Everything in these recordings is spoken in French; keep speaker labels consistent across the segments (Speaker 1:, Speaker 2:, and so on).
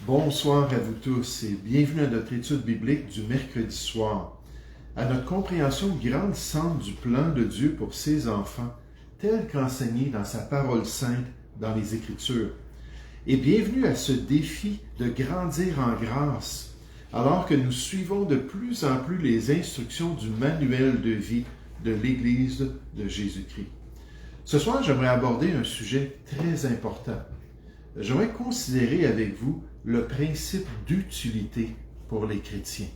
Speaker 1: Bonsoir à vous tous et bienvenue à notre étude biblique du mercredi soir, à notre compréhension grandissante du plan de Dieu pour ses enfants, tel qu'enseigné dans sa parole sainte dans les Écritures. Et bienvenue à ce défi de grandir en grâce, alors que nous suivons de plus en plus les instructions du manuel de vie de l'Église de Jésus-Christ. Ce soir, j'aimerais aborder un sujet très important. J'aimerais considérer avec vous le principe d'utilité pour les chrétiens.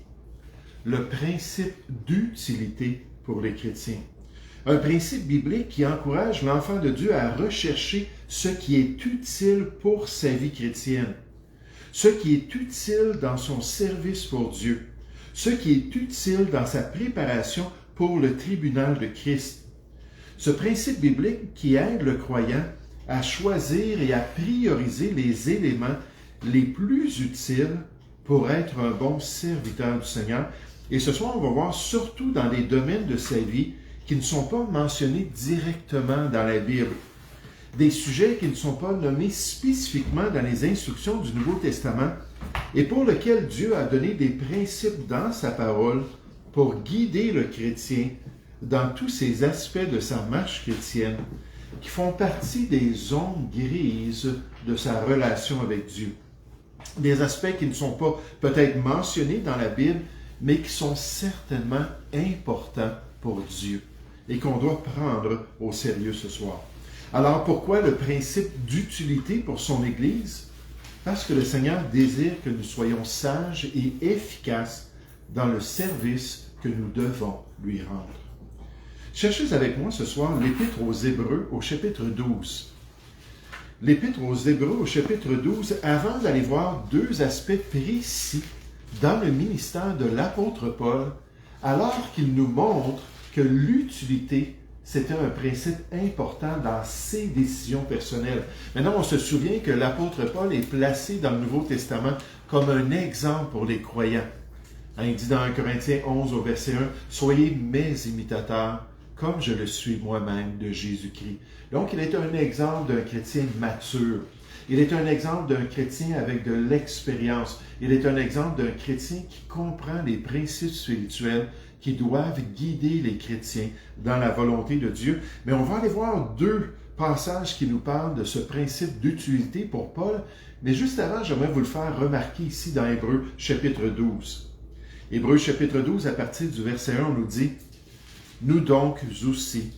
Speaker 1: Le principe d'utilité pour les chrétiens. Un principe biblique qui encourage l'enfant de Dieu à rechercher ce qui est utile pour sa vie chrétienne, ce qui est utile dans son service pour Dieu, ce qui est utile dans sa préparation pour le tribunal de Christ. Ce principe biblique qui aide le croyant à choisir et à prioriser les éléments les plus utiles pour être un bon serviteur du Seigneur. Et ce soir, on va voir surtout dans les domaines de sa vie qui ne sont pas mentionnés directement dans la Bible. Des sujets qui ne sont pas nommés spécifiquement dans les instructions du Nouveau Testament et pour lesquels Dieu a donné des principes dans sa parole pour guider le chrétien dans tous ces aspects de sa marche chrétienne qui font partie des zones grises de sa relation avec Dieu. Des aspects qui ne sont pas peut-être mentionnés dans la Bible, mais qui sont certainement importants pour Dieu et qu'on doit prendre au sérieux ce soir. Alors pourquoi le principe d'utilité pour son Église? Parce que le Seigneur désire que nous soyons sages et efficaces dans le service que nous devons lui rendre. Cherchez avec moi ce soir l'Épître aux Hébreux au chapitre 12. L'Épître aux Hébreux au chapitre 12, avant d'aller voir deux aspects précis dans le ministère de l'apôtre Paul, alors qu'il nous montre que l'utilité, c'était un principe important dans ses décisions personnelles. Maintenant, on se souvient que l'apôtre Paul est placé dans le Nouveau Testament comme un exemple pour les croyants. Il dit dans 1 Corinthiens 11 au verset 1, « Soyez mes imitateurs, comme je le suis moi-même de Jésus-Christ. » Donc, il est un exemple d'un chrétien mature. Il est un exemple d'un chrétien avec de l'expérience. Il est un exemple d'un chrétien qui comprend les principes spirituels qui doivent guider les chrétiens dans la volonté de Dieu. Mais on va aller voir deux passages qui nous parlent de ce principe d'utilité pour Paul. Mais juste avant, j'aimerais vous le faire remarquer ici dans Hébreux chapitre 12. Hébreux chapitre 12, à partir du verset 1, on nous dit « Nous donc aussi,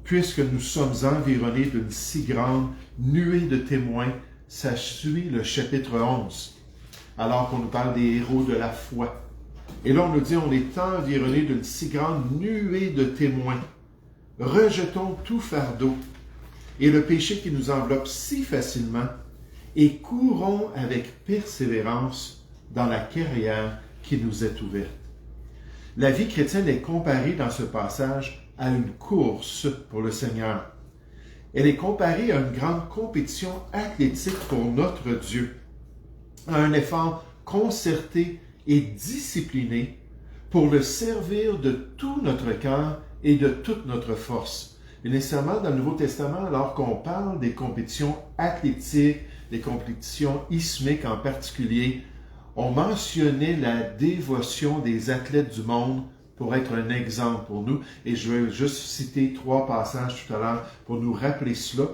Speaker 1: puisque nous sommes environnés d'une si grande nuée de témoins, » ça suit le chapitre 11, alors qu'on nous parle des héros de la foi. Et là, on nous dit « On est environnés d'une si grande nuée de témoins. Rejetons tout fardeau et le péché qui nous enveloppe si facilement et courons avec persévérance dans la carrière qui nous est ouverte. » La vie chrétienne est comparée dans ce passage à une course pour le Seigneur. Elle est comparée à une grande compétition athlétique pour notre Dieu, à un effort concerté et discipliné pour le servir de tout notre cœur et de toute notre force. Et nécessairement, dans le Nouveau Testament, alors qu'on parle des compétitions athlétiques, des compétitions ismiques en particulier, on mentionnait la dévotion des athlètes du monde pour être un exemple pour nous. Et je vais juste citer 3 passages tout à l'heure pour nous rappeler cela.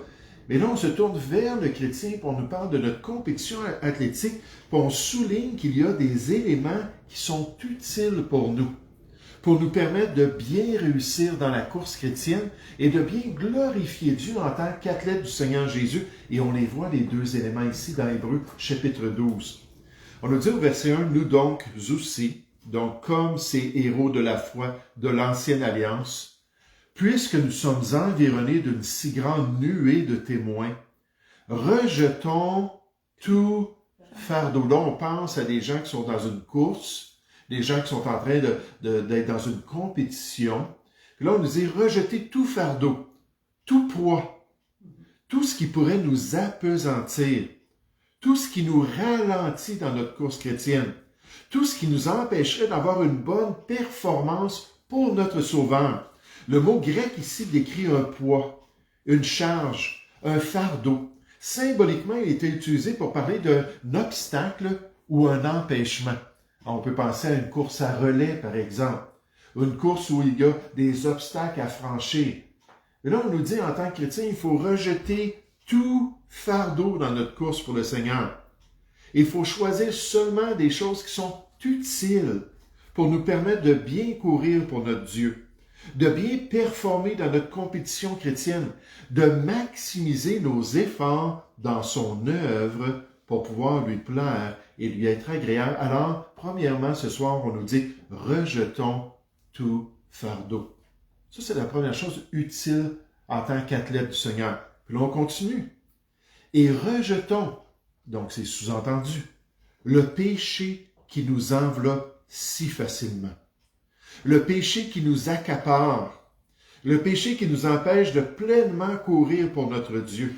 Speaker 1: Mais là, on se tourne vers le chrétien et on nous parle de notre compétition athlétique, puis on souligne qu'il y a des éléments qui sont utiles pour nous permettre de bien réussir dans la course chrétienne et de bien glorifier Dieu en tant qu'athlète du Seigneur Jésus. Et on les voit, les deux éléments ici dans Hébreux chapitre 12. On nous dit au verset 1, « Nous donc aussi, donc comme ces héros de la foi de l'ancienne alliance, puisque nous sommes environnés d'une si grande nuée de témoins, rejetons tout fardeau. » Là, on pense à des gens qui sont dans une course, des gens qui sont en train d'être dans une compétition. Puis là, on nous dit, rejetez tout fardeau, tout poids, tout ce qui pourrait nous appesantir, tout ce qui nous ralentit dans notre course chrétienne, tout ce qui nous empêcherait d'avoir une bonne performance pour notre Sauveur. Le mot grec ici décrit un poids, une charge, un fardeau. Symboliquement, il était utilisé pour parler d'un obstacle ou un empêchement. On peut penser à une course à relais, par exemple. Une course où il y a des obstacles à franchir. Et là, on nous dit en tant que chrétien, il faut rejeter tout fardeau dans notre course pour le Seigneur. Il faut choisir seulement des choses qui sont utiles pour nous permettre de bien courir pour notre Dieu, de bien performer dans notre compétition chrétienne, de maximiser nos efforts dans son œuvre pour pouvoir lui plaire et lui être agréable. Alors, premièrement, ce soir, on nous dit, rejetons tout fardeau. Ça, c'est la première chose utile en tant qu'athlète du Seigneur. Puis là, on continue. Et rejetons, donc c'est sous-entendu, le péché qui nous enveloppe si facilement. Le péché qui nous accapare. Le péché qui nous empêche de pleinement courir pour notre Dieu.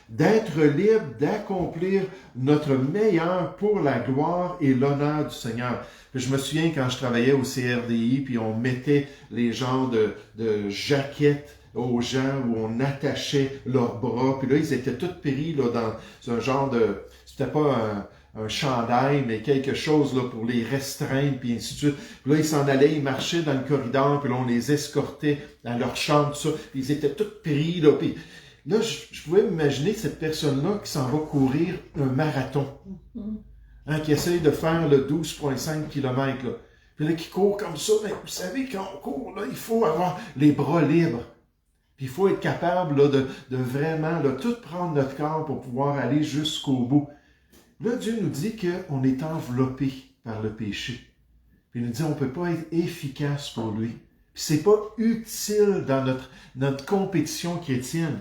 Speaker 1: D'être libre d'accomplir notre meilleur pour la gloire et l'honneur du Seigneur. Je me souviens quand je travaillais au CRDI, puis on mettait les genres de jaquettes aux gens où on attachait leurs bras, puis là, ils étaient tous pris là, dans un genre de... C'était pas un chandail, mais quelque chose là, pour les restreindre, puis ainsi de suite. Puis là, ils s'en allaient, ils marchaient dans le corridor, puis là, on les escortait dans leur chambre, tout ça. Puis ils étaient tous pris, là, puis... Là, je pouvais m'imaginer cette personne-là qui s'en va courir un marathon, qui essaye de faire le 12,5 km, là. Puis là, qui court comme ça, mais vous savez, quand on court, là, il faut avoir les bras libres. Puis il faut être capable là, de vraiment là, tout prendre notre corps pour pouvoir aller jusqu'au bout. Là, Dieu nous dit qu'on est enveloppé par le péché. Puis il nous dit qu'on ne peut pas être efficace pour lui. Puis c'est pas utile dans notre compétition chrétienne.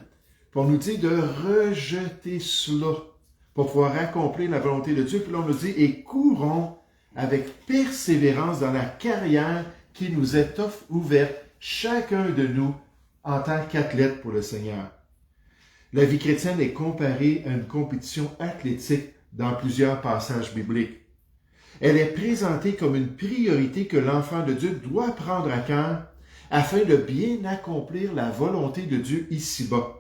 Speaker 1: Puis on nous dit de rejeter cela pour pouvoir accomplir la volonté de Dieu. Puis là, on nous dit, et courons avec persévérance dans la carrière qui nous est ouverte, chacun de nous, en tant qu'athlète pour le Seigneur. La vie chrétienne est comparée à une compétition athlétique dans plusieurs passages bibliques. Elle est présentée comme une priorité que l'enfant de Dieu doit prendre à cœur afin de bien accomplir la volonté de Dieu ici-bas,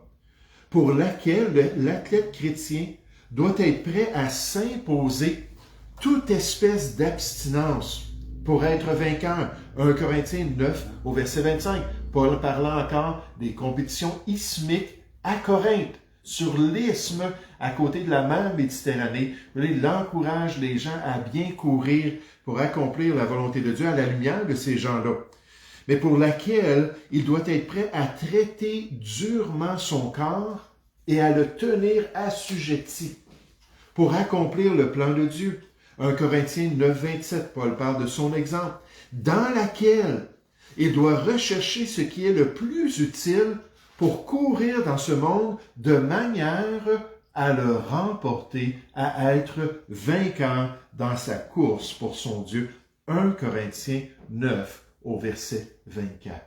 Speaker 1: pour laquelle l'athlète chrétien doit être prêt à s'imposer toute espèce d'abstinence pour être vainqueur. 1 Corinthiens 9 au verset 25. Paul parlant encore des compétitions isthmiques à Corinthe, sur l'isthme à côté de la mer Méditerranée. Il encourage les gens à bien courir pour accomplir la volonté de Dieu à la lumière de ces gens-là, mais pour laquelle il doit être prêt à traiter durement son corps et à le tenir assujetti pour accomplir le plan de Dieu. 1 Corinthiens 9, 27, Paul parle de son exemple, dans laquelle il doit rechercher ce qui est le plus utile pour courir dans ce monde de manière à le remporter, à être vainqueur dans sa course pour son Dieu. 1 Corinthiens 9 au verset 24.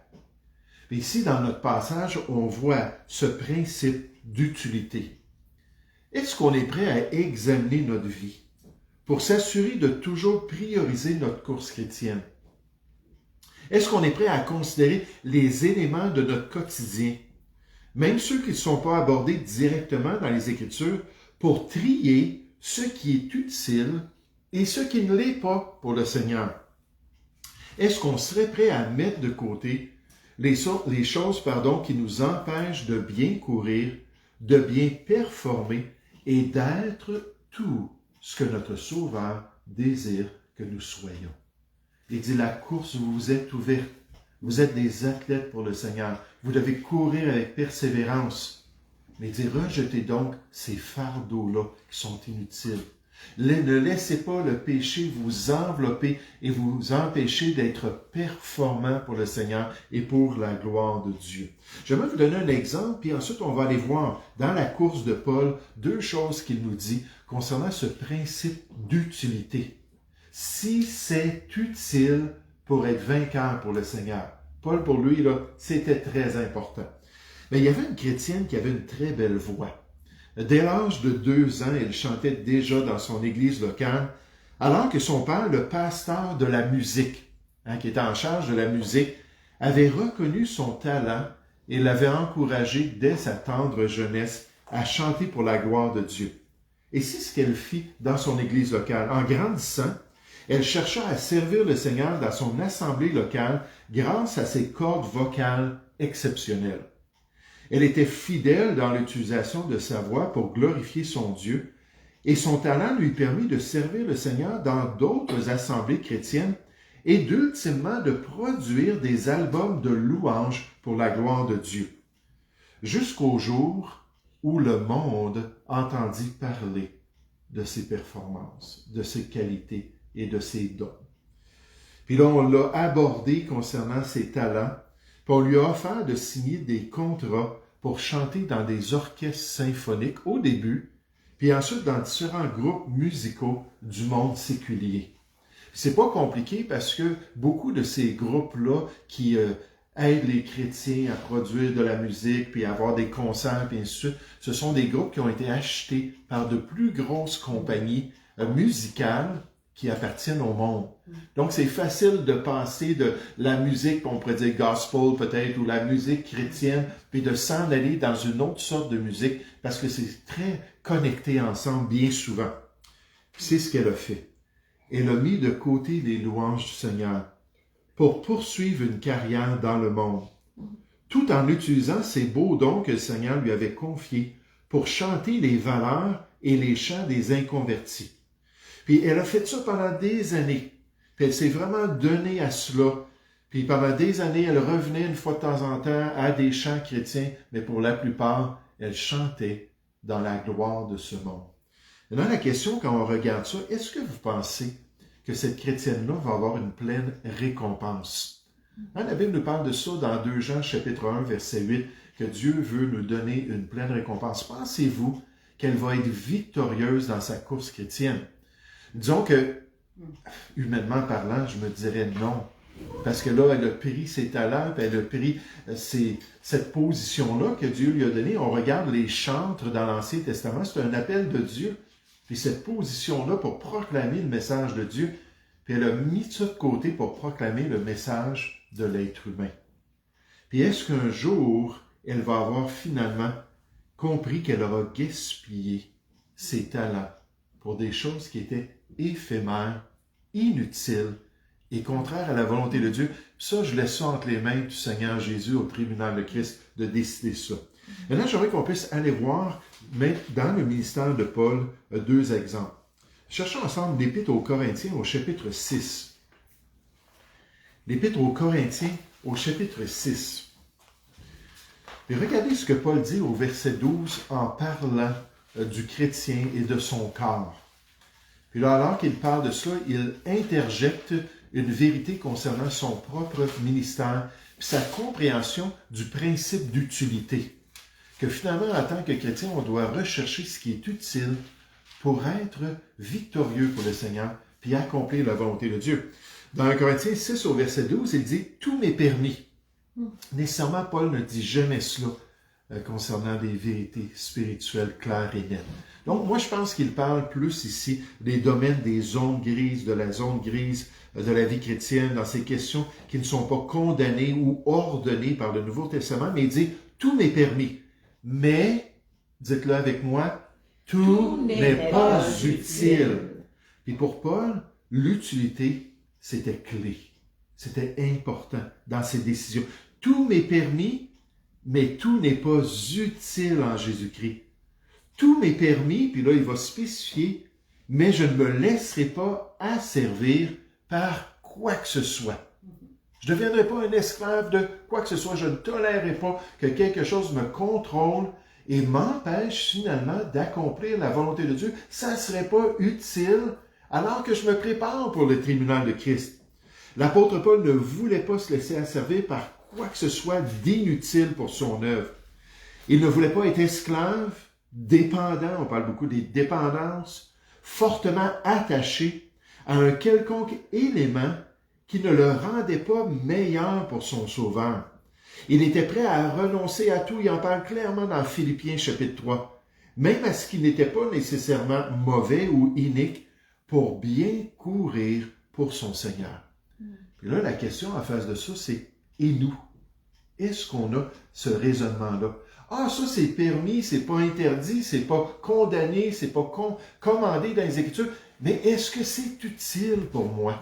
Speaker 1: Et ici, dans notre passage, on voit ce principe d'utilité. Est-ce qu'on est prêt à examiner notre vie pour s'assurer de toujours prioriser notre course chrétienne? Est-ce qu'on est prêt à considérer les éléments de notre quotidien, même ceux qui ne sont pas abordés directement dans les Écritures, pour trier ce qui est utile et ce qui ne l'est pas pour le Seigneur? Est-ce qu'on serait prêt à mettre de côté les choses qui nous empêchent de bien courir, de bien performer et d'être tout ce que notre Sauveur désire que nous soyons? Il dit, la course vous êtes ouverte. Vous êtes des athlètes pour le Seigneur. Vous devez courir avec persévérance. Mais il dit, rejetez donc ces fardeaux-là qui sont inutiles. Ne laissez pas le péché vous envelopper et vous empêcher d'être performant pour le Seigneur et pour la gloire de Dieu. J'aimerais vous donner un exemple, puis ensuite on va aller voir dans la course de Paul deux choses qu'il nous dit concernant ce principe d'utilité. Si c'est utile pour être vainqueur pour le Seigneur. Paul, pour lui, là, c'était très important. Mais il y avait une chrétienne qui avait une très belle voix. Dès l'âge de 2 ans, elle chantait déjà dans son église locale, alors que son père, le pasteur de la musique, qui était en charge de la musique, avait reconnu son talent et l'avait encouragée dès sa tendre jeunesse à chanter pour la gloire de Dieu. Et c'est ce qu'elle fit dans son église locale. En grandissant, elle chercha à servir le Seigneur dans son assemblée locale grâce à ses cordes vocales exceptionnelles. Elle était fidèle dans l'utilisation de sa voix pour glorifier son Dieu, et son talent lui permit de servir le Seigneur dans d'autres assemblées chrétiennes et d'ultimement de produire des albums de louanges pour la gloire de Dieu. Jusqu'au jour où le monde entendit parler de ses performances, de ses qualités et de ses dons. Puis là, on l'a abordé concernant ses talents, puis on lui a offert de signer des contrats pour chanter dans des orchestres symphoniques au début, puis ensuite dans différents groupes musicaux du monde séculier. C'est pas compliqué parce que beaucoup de ces groupes-là qui aident les chrétiens à produire de la musique, puis à avoir des concerts, puis ainsi de suite, ce sont des groupes qui ont été achetés par de plus grosses compagnies musicales qui appartiennent au monde. Donc, c'est facile de passer de la musique, on pourrait dire gospel peut-être, ou la musique chrétienne, puis de s'en aller dans une autre sorte de musique, parce que c'est très connecté ensemble bien souvent. Puis c'est ce qu'elle a fait. Elle a mis de côté les louanges du Seigneur pour poursuivre une carrière dans le monde, tout en utilisant ces beaux dons que le Seigneur lui avait confiés pour chanter les valeurs et les chants des inconvertis. Puis elle a fait ça pendant des années. Puis elle s'est vraiment donnée à cela. Puis pendant des années, elle revenait une fois de temps en temps à des chants chrétiens, mais pour la plupart, elle chantait dans la gloire de ce monde. Maintenant, la question, quand on regarde ça, est-ce que vous pensez que cette chrétienne-là va avoir une pleine récompense? La Bible nous parle de ça dans 2 Jean chapitre 1, verset 8, que Dieu veut nous donner une pleine récompense. Pensez-vous qu'elle va être victorieuse dans sa course chrétienne? Disons que, humainement parlant, je me dirais non. Parce que là, elle a pris ses talents, puis elle a pris cette position-là que Dieu lui a donnée. On regarde les chantres dans l'Ancien Testament, c'est un appel de Dieu. Puis cette position-là pour proclamer le message de Dieu, puis elle a mis ça de côté pour proclamer le message de l'être humain. Puis est-ce qu'un jour, elle va avoir finalement compris qu'elle aura gaspillé ses talents pour des choses qui étaient éphémères, inutiles et contraires à la volonté de Dieu? Ça, je laisse ça entre les mains du Seigneur Jésus au tribunal de Christ de décider ça. Maintenant, j'aimerais qu'on puisse aller voir, mais dans le ministère de Paul, 2 exemples. Cherchons ensemble l'Épître aux Corinthiens au chapitre 6. L'Épître aux Corinthiens au chapitre 6. Et regardez ce que Paul dit au verset 12 en parlant du chrétien et de son corps. Puis là, alors qu'il parle de cela, il interjecte une vérité concernant son propre ministère, puis sa compréhension du principe d'utilité. Que finalement, en tant que chrétien, on doit rechercher ce qui est utile pour être victorieux pour le Seigneur, puis accomplir la volonté de Dieu. Dans 1 Corinthiens 6, au verset 12, il dit « Tout m'est permis ». Nécessairement, Paul ne dit jamais cela concernant des vérités spirituelles claires et nettes. Donc, moi, je pense qu'il parle plus ici des domaines des zones grises, de la zone grise de la vie chrétienne, dans ces questions qui ne sont pas condamnées ou ordonnées par le Nouveau Testament, mais il dit « Tout m'est permis ». Mais, dites-le avec moi, tout n'est pas utile. Et pour Paul, l'utilité, c'était clé. C'était important dans ses décisions. Tout m'est permis, mais tout n'est pas utile en Jésus-Christ. Tout m'est permis, puis là, il va spécifier, mais je ne me laisserai pas asservir par quoi que ce soit. Je ne deviendrai pas un esclave de quoi que ce soit. Je ne tolérerai pas que quelque chose me contrôle et m'empêche finalement d'accomplir la volonté de Dieu. Ça ne serait pas utile alors que je me prépare pour le tribunal de Christ. L'apôtre Paul ne voulait pas se laisser asservir par quoi que ce soit d'inutile pour son œuvre. Il ne voulait pas être esclave, dépendant, on parle beaucoup des dépendances, fortement attaché à un quelconque élément qui ne le rendait pas meilleur pour son sauveur. Il était prêt à renoncer à tout, il en parle clairement dans Philippiens chapitre 3, même à ce qui n'était pas nécessairement mauvais ou inique, pour bien courir pour son Seigneur. Et là, la question en face de ça, c'est « Et nous? » Est-ce qu'on a ce raisonnement-là? Ah, ça c'est permis, c'est pas interdit, c'est pas condamné, c'est pas commandé dans les Écritures. Mais est-ce que c'est utile pour moi?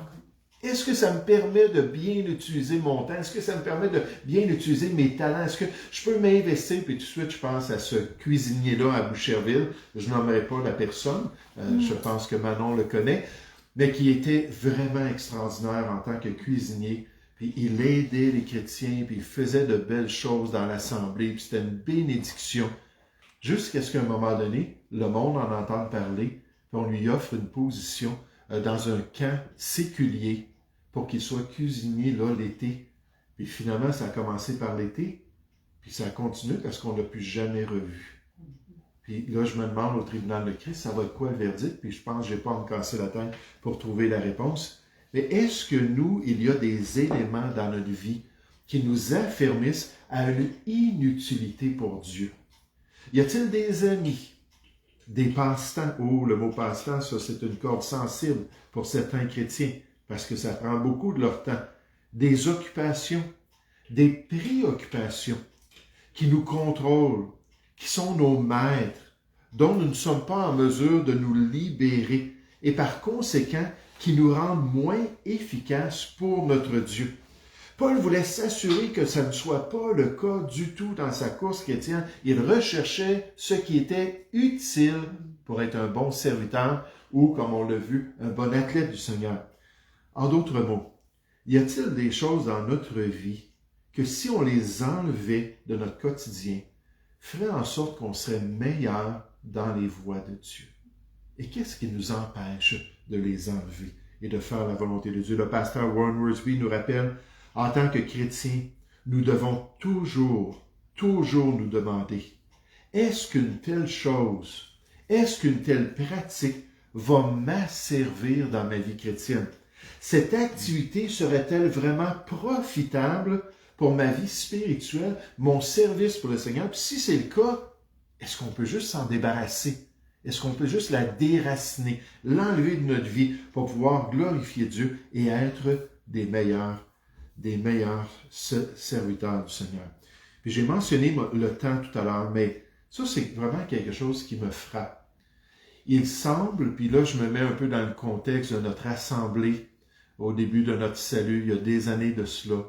Speaker 1: Est-ce que ça me permet de bien utiliser mon temps? Est-ce que ça me permet de bien utiliser mes talents? Est-ce que je peux m'investir? Puis tout de suite, je pense à ce cuisinier-là à Boucherville. Je nommerai pas la personne. Je pense que Manon le connaît. Mais qui était vraiment extraordinaire en tant que cuisinier. Puis il aidait les chrétiens, puis il faisait de belles choses dans l'assemblée. Puis c'était une bénédiction. Jusqu'à ce qu'à un moment donné, le monde en entende parler. Puis on lui offre une position dans un camp séculier pour qu'il soit cuisinier là l'été. Puis finalement, ça a commencé par l'été, puis ça a continué parce qu'on ne l'a plus jamais revu. Puis là, je me demande au tribunal de Christ, ça va être quoi le verdict? Puis je pense que je n'ai pas à me casser la tête pour trouver la réponse. Mais est-ce que nous, il y a des éléments dans notre vie qui nous affermissent à une inutilité pour Dieu? Y a-t-il des amis, des passe-temps? Oh, le mot passe-temps, ça c'est une corde sensible pour certains chrétiens, parce que ça prend beaucoup de leur temps. Des occupations, des préoccupations qui nous contrôlent, qui sont nos maîtres, dont nous ne sommes pas en mesure de nous libérer, et par conséquent, qui nous rendent moins efficaces pour notre Dieu. Paul voulait s'assurer que ça ne soit pas le cas du tout dans sa course chrétienne. Il recherchait ce qui était utile pour être un bon serviteur ou, comme on l'a vu, un bon athlète du Seigneur. En d'autres mots, y a-t-il des choses dans notre vie que si on les enlevait de notre quotidien, ferait en sorte qu'on serait meilleur dans les voies de Dieu? Et qu'est-ce qui nous empêche de les enlever et de faire la volonté de Dieu? Le pasteur Warren Wiersbe nous rappelle, en tant que chrétiens, nous devons toujours nous demander, est-ce qu'une telle chose, est-ce qu'une telle pratique va m'asservir dans ma vie chrétienne? Cette activité serait-elle vraiment profitable pour ma vie spirituelle, mon service pour le Seigneur? Puis si c'est le cas, est-ce qu'on peut juste s'en débarrasser? Est-ce qu'on peut juste la déraciner, l'enlever de notre vie pour pouvoir glorifier Dieu et être des meilleurs serviteurs du Seigneur? Puis j'ai mentionné le temps tout à l'heure, mais ça c'est vraiment quelque chose qui me frappe. Il semble, puis là je me mets un peu dans le contexte de notre assemblée au début de notre salut, il y a des années de cela,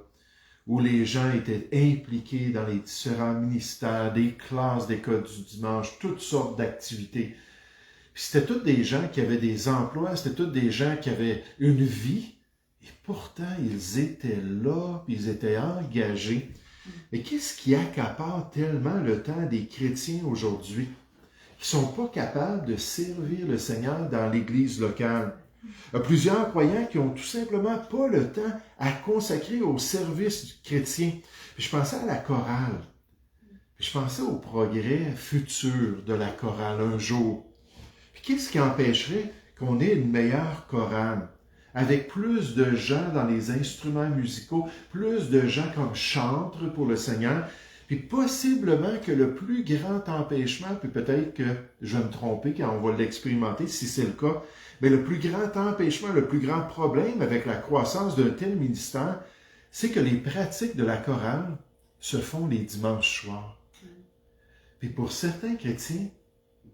Speaker 1: où les gens étaient impliqués dans les différents ministères, des classes d'école du dimanche, toutes sortes d'activités. Puis c'était tous des gens qui avaient des emplois, c'était tous des gens qui avaient une vie, et pourtant ils étaient là, puis ils étaient engagés. Mais qu'est-ce qui accapare tellement le temps des chrétiens aujourd'hui, qui ne sont pas capables de servir le Seigneur dans l'Église locale? Il y a plusieurs croyants qui ont tout simplement pas le temps à consacrer au service chrétien. Puis je pensais à la chorale. Puis je pensais au progrès futur de la chorale un jour. Puis qu'est-ce qui empêcherait qu'on ait une meilleure chorale? Avec plus de gens dans les instruments musicaux, plus de gens comme chantres pour le Seigneur, puis possiblement que le plus grand empêchement, puis peut-être que je vais me tromper quand on va l'expérimenter, si c'est le cas, mais le plus grand empêchement, le plus grand problème avec la croissance d'un tel ministère, c'est que les pratiques de la chorale se font les dimanches soirs. Puis pour certains chrétiens,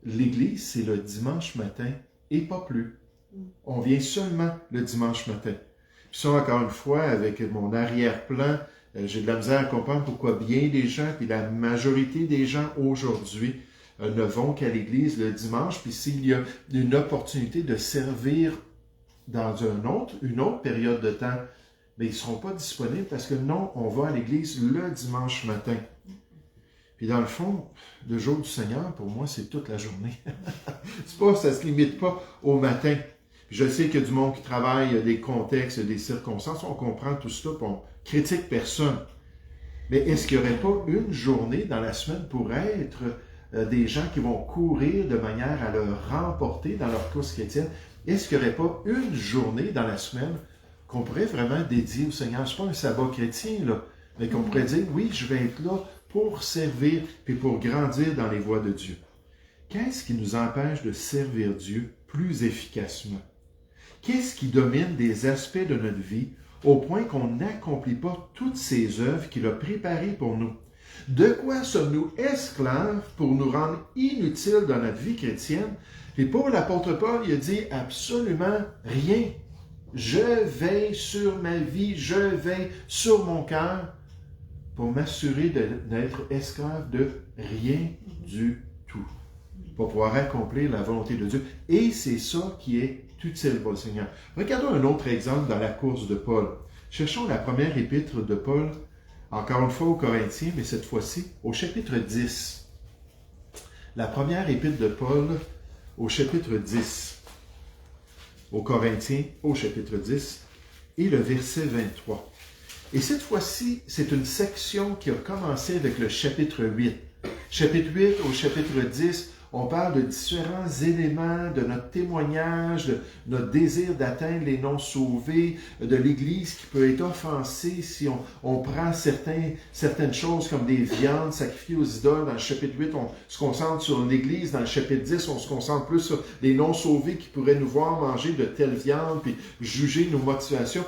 Speaker 1: l'Église, c'est le dimanche matin et pas plus. On vient seulement le dimanche matin. Puis ça, encore une fois, avec mon arrière-plan, j'ai de la misère à comprendre pourquoi bien des gens, puis la majorité des gens aujourd'hui, ne vont qu'à l'église le dimanche, puis s'il y a une opportunité de servir dans une autre période de temps, mais ils ne seront pas disponibles parce que non, on va à l'église le dimanche matin. Puis dans le fond, le jour du Seigneur, pour moi, c'est toute la journée. Ça ne se limite pas au matin. Puis je sais qu'il y a du monde qui travaille, il y a des contextes, des circonstances, on comprend tout ça, puis on critique personne. Mais est-ce qu'il n'y aurait pas une journée dans la semaine pour être des gens qui vont courir de manière à le remporter dans leur course chrétienne? Est-ce qu'il n'y aurait pas une journée dans la semaine qu'on pourrait vraiment dédier au Seigneur? Ce n'est pas un sabbat chrétien, là, mais qu'on pourrait dire, oui, je vais être là pour servir et pour grandir dans les voies de Dieu. Qu'est-ce qui nous empêche de servir Dieu plus efficacement? Qu'est-ce qui domine des aspects de notre vie au point qu'on n'accomplit pas toutes ces œuvres qu'il a préparées pour nous? De quoi sommes-nous esclaves pour nous rendre inutiles dans notre vie chrétienne? Et pour l'apôtre Paul, il a dit absolument rien. Je veille sur ma vie, je veille sur mon cœur pour m'assurer d'être esclave de rien du tout. Pour pouvoir accomplir la volonté de Dieu. Et c'est ça qui est utile pour le Seigneur. Regardons un autre exemple dans la course de Paul. Cherchons la première épître de Paul, encore une fois aux Corinthiens, mais cette fois-ci au chapitre 10. La première épître de Paul au chapitre 10. Aux Corinthiens au chapitre 10 et le verset 23. Et cette fois-ci, c'est une section qui a commencé avec le chapitre 8. Chapitre 8 au chapitre 10, on parle de différents éléments de notre témoignage, de notre désir d'atteindre les non-sauvés, de l'Église qui peut être offensée si on prend certaines choses comme des viandes sacrifiées aux idoles. Dans le chapitre 8, on se concentre sur l'Église. Dans le chapitre 10, on se concentre plus sur les non-sauvés qui pourraient nous voir manger de telles viandes puis juger nos motivations.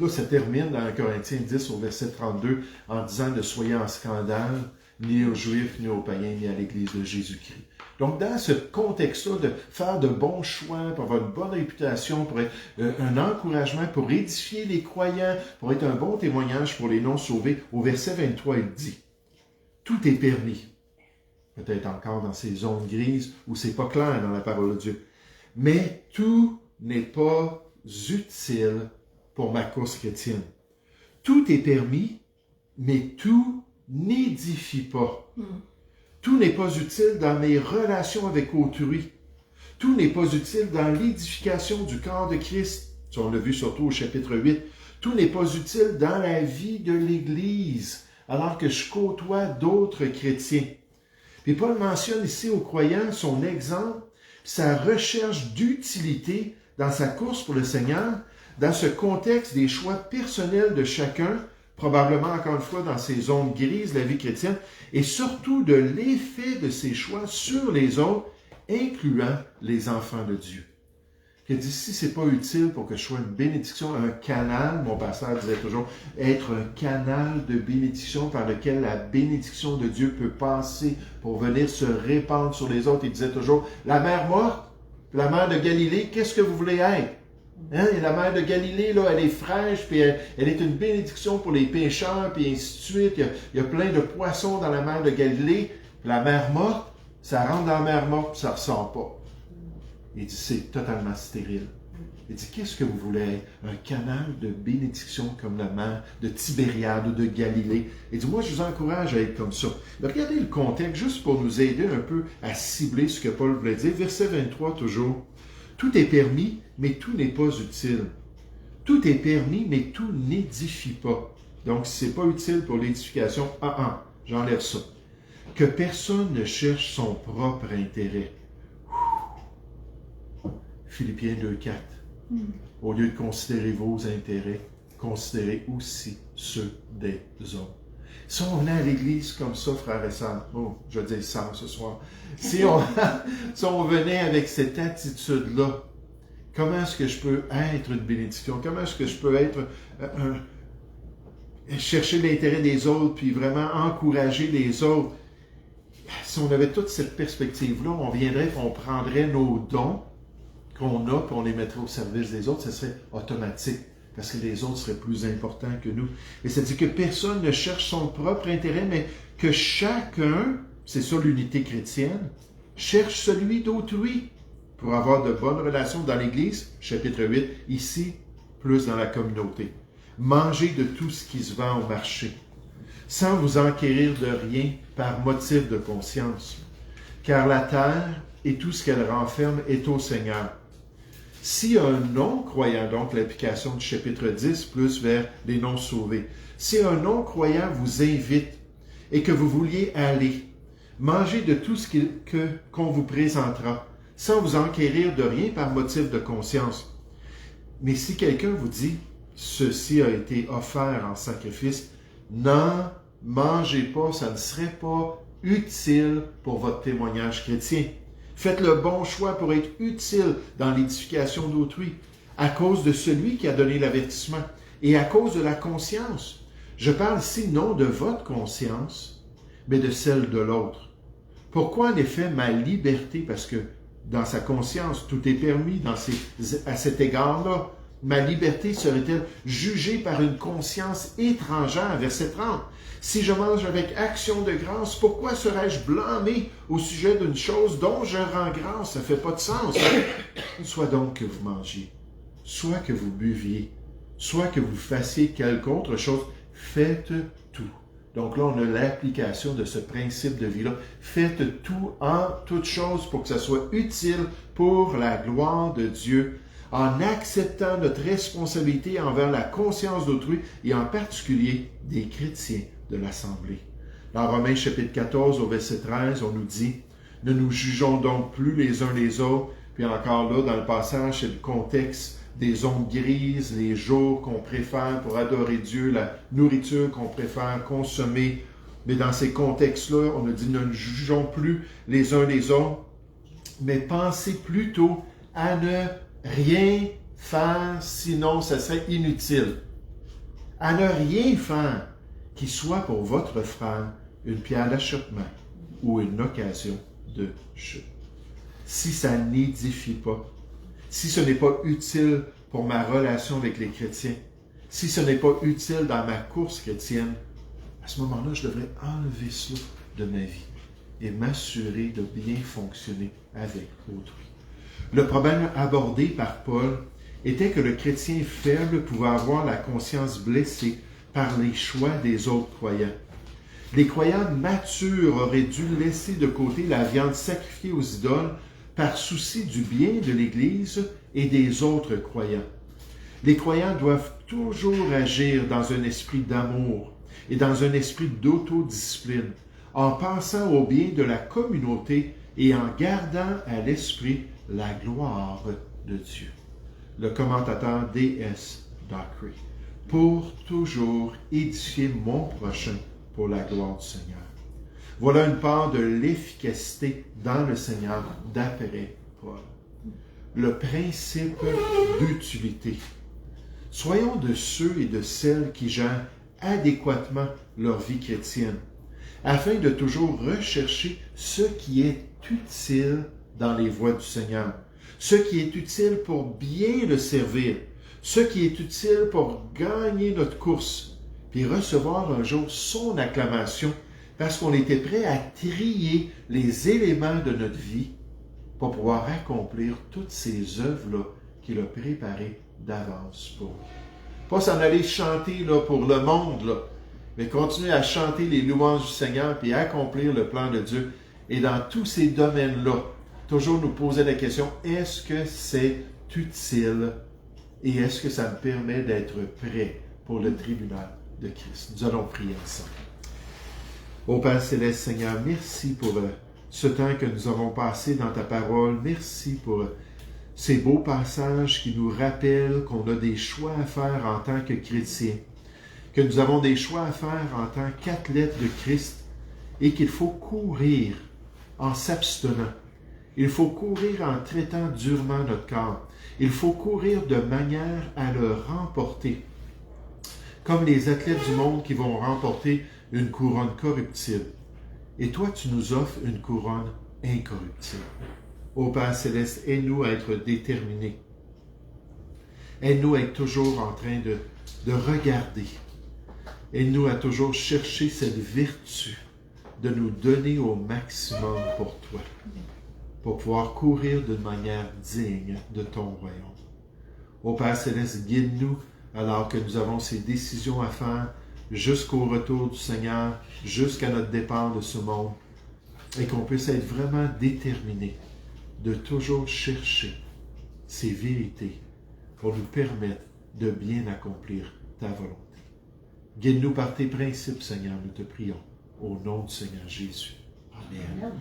Speaker 1: Là, ça termine dans Corinthiens 10 au verset 32 en disant « Ne soyez en scandale, ni aux Juifs, ni aux païens, ni à l'Église de Jésus-Christ. » Donc, dans ce contexte-là, de faire de bons choix, pour avoir une bonne réputation, pour être un encouragement, pour édifier les croyants, pour être un bon témoignage pour les non-sauvés, au verset 23, il dit « Tout est permis. » Peut-être encore dans ces zones grises où c'est pas clair dans la parole de Dieu. Mais tout n'est pas utile pour ma course chrétienne. Tout est permis, mais tout n'édifie pas. Tout n'est pas utile dans mes relations avec autrui. Tout n'est pas utile dans l'édification du corps de Christ. Ça, on l'a vu surtout au chapitre 8. Tout n'est pas utile dans la vie de l'Église, alors que je côtoie d'autres chrétiens. Puis Paul mentionne ici aux croyants son exemple, sa recherche d'utilité dans sa course pour le Seigneur, dans ce contexte des choix personnels de chacun, probablement encore une fois dans ces zones grises de la vie chrétienne, et surtout de l'effet de ces choix sur les autres, incluant les enfants de Dieu. Il dit, si ce n'est pas utile pour que je sois une bénédiction, un canal, mon pasteur disait toujours, être un canal de bénédiction par lequel la bénédiction de Dieu peut passer pour venir se répandre sur les autres. Il disait toujours, la mer morte, la mer de Galilée, qu'est-ce que vous voulez être? Hein? Et la mer de Galilée, là, elle est fraîche, puis elle est une bénédiction pour les pêcheurs, puis ainsi de suite. Il y a plein de poissons dans la mer de Galilée. La mer morte, ça rentre dans la mer morte, puis ça ne ressort pas. Il dit, c'est totalement stérile. Il dit, qu'est-ce que vous voulez être? Un canal de bénédiction comme la mer de Tibériade ou de Galilée. Il dit, moi, je vous encourage à être comme ça. Mais regardez le contexte, juste pour nous aider un peu à cibler ce que Paul voulait dire. Verset 23, toujours. Tout est permis, mais tout n'est pas utile. Tout est permis, mais tout n'édifie pas. Donc, si ce n'est pas utile pour l'édification, j'enlève ça. Que personne ne cherche son propre intérêt. Philippiens 2,4. Au lieu de considérer vos intérêts, considérez aussi ceux des autres. Si on venait à l'église comme ça, frères et sœurs, je vais dire ça ce soir, si on venait avec cette attitude-là, comment est-ce que je peux être une bénédiction? Comment est-ce que je peux être chercher l'intérêt des autres, puis vraiment encourager les autres? Si on avait toute cette perspective-là, on viendrait et on prendrait nos dons qu'on a, puis on les mettrait au service des autres, ça serait automatique, parce que les autres seraient plus importants que nous. Et ça dit que personne ne cherche son propre intérêt, mais que chacun, c'est ça l'unité chrétienne, cherche celui d'autrui pour avoir de bonnes relations dans l'Église, chapitre 8, ici, plus dans la communauté. Mangez de tout ce qui se vend au marché, sans vous enquérir de rien par motif de conscience, car la terre et tout ce qu'elle renferme est au Seigneur. Si un non-croyant, donc l'application du chapitre 10, plus vers les non-sauvés, si un non-croyant vous invite et que vous vouliez aller, mangez de tout ce qu'on vous présentera, sans vous enquérir de rien par motif de conscience. Mais si quelqu'un vous dit, ceci a été offert en sacrifice, n'en mangez pas, ça ne serait pas utile pour votre témoignage chrétien. Faites le bon choix pour être utile dans l'édification d'autrui, à cause de celui qui a donné l'avertissement et à cause de la conscience. Je parle ici non de votre conscience, mais de celle de l'autre. Pourquoi en effet ma liberté? Parce que dans sa conscience, tout est permis à cet égard-là. Ma liberté serait-elle jugée par une conscience étrangère? Verset 30. Si je mange avec action de grâce, pourquoi serais-je blâmé au sujet d'une chose dont je rends grâce? Ça ne fait pas de sens. Soit donc que vous mangiez, soit que vous buviez, soit que vous fassiez quelque autre chose, faites tout. Donc là, on a l'application de ce principe de vie-là. Faites tout en toutes choses pour que ça soit utile pour la gloire de Dieu, en acceptant notre responsabilité envers la conscience d'autrui et en particulier des chrétiens de l'Assemblée. Dans Romains chapitre 14 au verset 13, on nous dit « Ne nous jugeons donc plus les uns les autres ». Puis encore là, dans le passage, c'est le contexte des zones grises, les jours qu'on préfère pour adorer Dieu, la nourriture qu'on préfère consommer. Mais dans ces contextes-là, on nous dit « Ne nous jugeons plus les uns les autres, mais pensez plutôt à ne rien faire, sinon ça serait inutile. À ne rien faire qui soit pour votre frère une pierre d'achoppement ou une occasion de chute. Si ça n'édifie pas, si ce n'est pas utile pour ma relation avec les chrétiens, si ce n'est pas utile dans ma course chrétienne, à ce moment-là, je devrais enlever cela de ma vie et m'assurer de bien fonctionner avec autrui. Le problème abordé par Paul était que le chrétien faible pouvait avoir la conscience blessée par les choix des autres croyants. Les croyants matures auraient dû laisser de côté la viande sacrifiée aux idoles par souci du bien de l'Église et des autres croyants. Les croyants doivent toujours agir dans un esprit d'amour et dans un esprit d'autodiscipline, en pensant au bien de la communauté et en gardant à l'esprit la gloire de Dieu. Le commentateur D.S. Dockery. Pour toujours édifier mon prochain pour la gloire du Seigneur. Voilà une part de l'efficacité dans le Seigneur d'après Paul. Le principe d'utilité. Soyons de ceux et de celles qui gèrent adéquatement leur vie chrétienne, afin de toujours rechercher ce qui est utile dans les voies du Seigneur, ce qui est utile pour bien le servir, ce qui est utile pour gagner notre course, puis recevoir un jour son acclamation, parce qu'on était prêt à trier les éléments de notre vie pour pouvoir accomplir toutes ces œuvres-là qu'il a préparées d'avance pour nous. Pas s'en aller chanter là, pour le monde, là, mais continuer à chanter les louanges du Seigneur puis accomplir le plan de Dieu. Et dans tous ces domaines-là, toujours nous poser la question, est-ce que c'est utile et est-ce que ça me permet d'être prêt pour le tribunal de Christ? Nous allons prier ensemble. Ô Père Céleste, Seigneur, merci pour ce temps que nous avons passé dans ta parole. Merci pour ces beaux passages qui nous rappellent qu'on a des choix à faire en tant que chrétiens, que nous avons des choix à faire en tant qu'athlètes de Christ et qu'il faut courir en s'abstenant. Il faut courir en traitant durement notre corps. Il faut courir de manière à le remporter. Comme les athlètes du monde qui vont remporter une couronne corruptible. Et toi, tu nous offres une couronne incorruptible. Ô Père Céleste, aide-nous à être déterminés. Aide-nous à être toujours en train de regarder. Aide-nous à toujours chercher cette vertu de nous donner au maximum pour toi, pour pouvoir courir d'une manière digne de ton royaume. Ô Père Céleste, guide-nous alors que nous avons ces décisions à faire jusqu'au retour du Seigneur, jusqu'à notre départ de ce monde, et qu'on puisse être vraiment déterminés de toujours chercher ces vérités pour nous permettre de bien accomplir ta volonté. Guide-nous par tes principes, Seigneur, nous te prions, au nom du Seigneur Jésus. Amen.